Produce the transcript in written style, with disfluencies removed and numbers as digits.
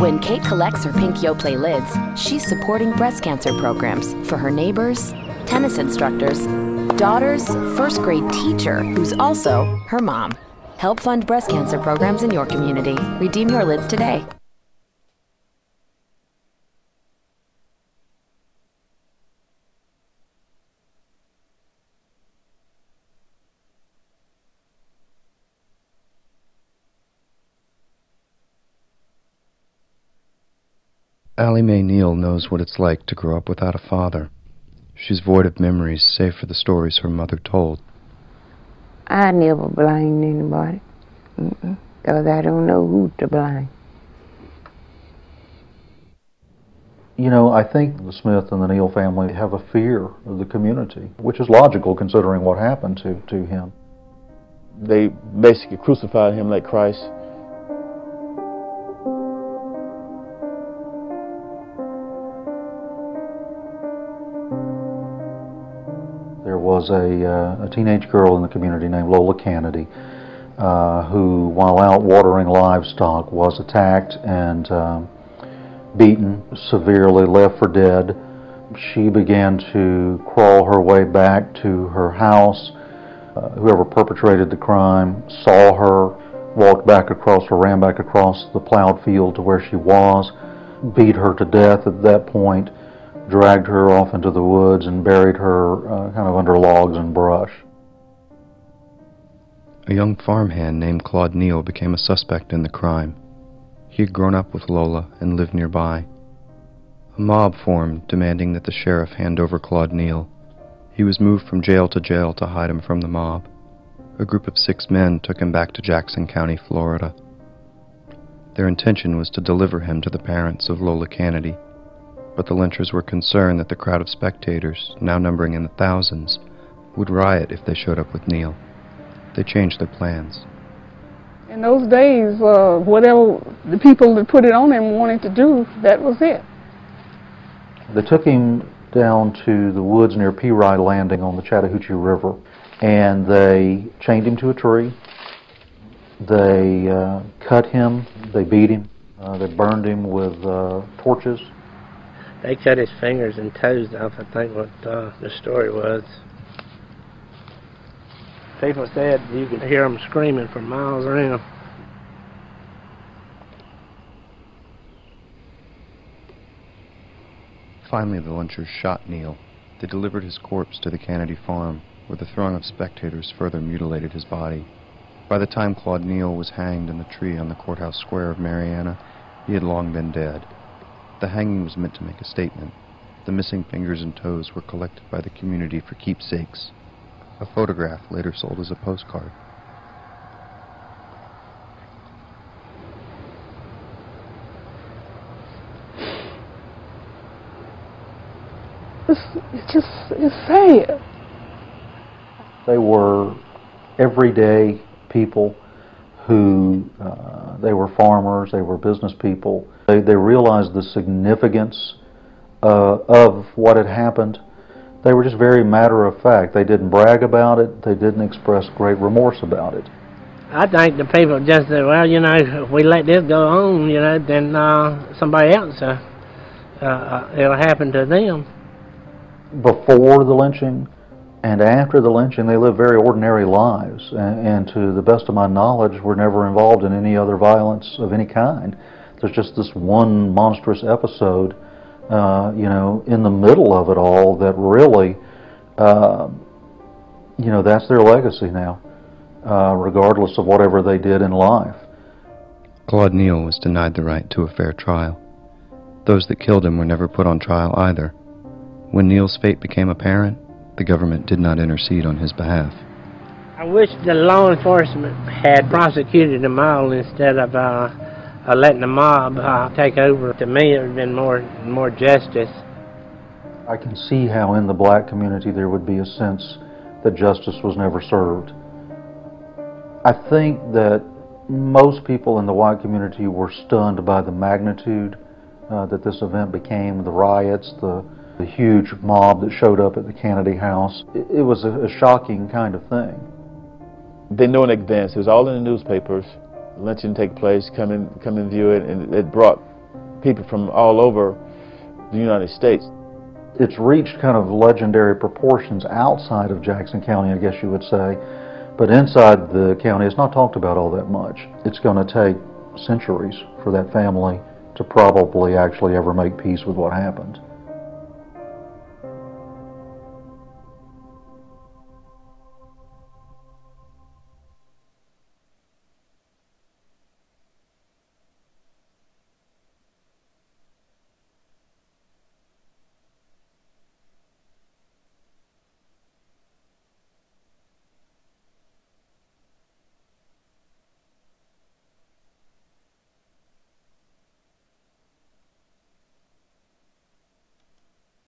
When Kate collects her pink Yoplait lids, she's supporting breast cancer programs for her neighbors, tennis instructors, daughter's first grade teacher, who's also her mom. Help fund breast cancer programs in your community. Redeem your lids today. Allie Mae Neal knows what it's like to grow up without a father. She's void of memories, save for the stories her mother told. I never blamed anybody, because I don't know who to blame. You know, I think the Smith and the Neal family have a fear of the community, which is logical considering what happened to him. They basically crucified him like Christ. There was a teenage girl in the community named Lola Kennedy who, while out watering livestock, was attacked and beaten severely, left for dead. She began to crawl her way back to her house. Whoever perpetrated the crime saw her, walked back across or ran back across the plowed field to where she was, beat her to death at that point, dragged her off into the woods and buried her kind of under logs and brush. A young farmhand named Claude Neil became a suspect in the crime. He had grown up with Lola and lived nearby. A mob formed demanding that the sheriff hand over Claude Neil. He was moved from jail to hide him from the mob. A group of 6 men took him back to Jackson County, Florida. Their intention was to deliver him to the parents of Lola Kennedy, but the lynchers were concerned that the crowd of spectators, now numbering in the thousands, would riot if they showed up with Neil. They changed their plans. In those days, whatever the people that put it on him wanted to do, that was it. They took him down to the woods near Peoria Landing on the Chattahoochee River, and they chained him to a tree. They cut him, they beat him, they burned him with torches. They cut his fingers and toes off, I think what the story was. People said you could hear them screaming for miles around. Finally, the lynchers shot Neil. They delivered his corpse to the Kennedy farm, where the throng of spectators further mutilated his body. By the time Claude Neil was hanged in the tree on the courthouse square of Marianna, he had long been dead. The hanging was meant to make a statement. The missing fingers and toes were collected by the community for keepsakes. A photograph later sold as a postcard. It's sad. They were everyday people who, they were farmers, they were business people. They realized the significance of what had happened. They were just very matter of fact. They didn't brag about it. They didn't express great remorse about it. I think the people just said, well, you know, if we let this go on, you know, then somebody else, it'll happen to them. Before the lynching and after the lynching, they lived very ordinary lives, and to the best of my knowledge, were never involved in any other violence of any kind. There's just this one monstrous episode, you know, in the middle of it all that really, you know, that's their legacy now, regardless of whatever they did in life. Claude Neil was denied the right to a fair trial. Those that killed him were never put on trial either. When Neil's fate became apparent, the government did not intercede on his behalf. I wish the law enforcement had prosecuted them all instead of letting the mob take over. To me, it would have been more justice. I can see how in the black community there would be a sense that justice was never served. I think that most people in the white community were stunned by the magnitude that this event became, the riots, the huge mob that showed up at the Kennedy house. It was a shocking kind of thing. They know in advance. It was all in the newspapers. Lynching take place, come and view it, and it brought people from all over the United States. It's reached kind of legendary proportions outside of Jackson County, I guess you would say, but inside the county it's not talked about all that much. It's going to take centuries for that family to probably actually ever make peace with what happened.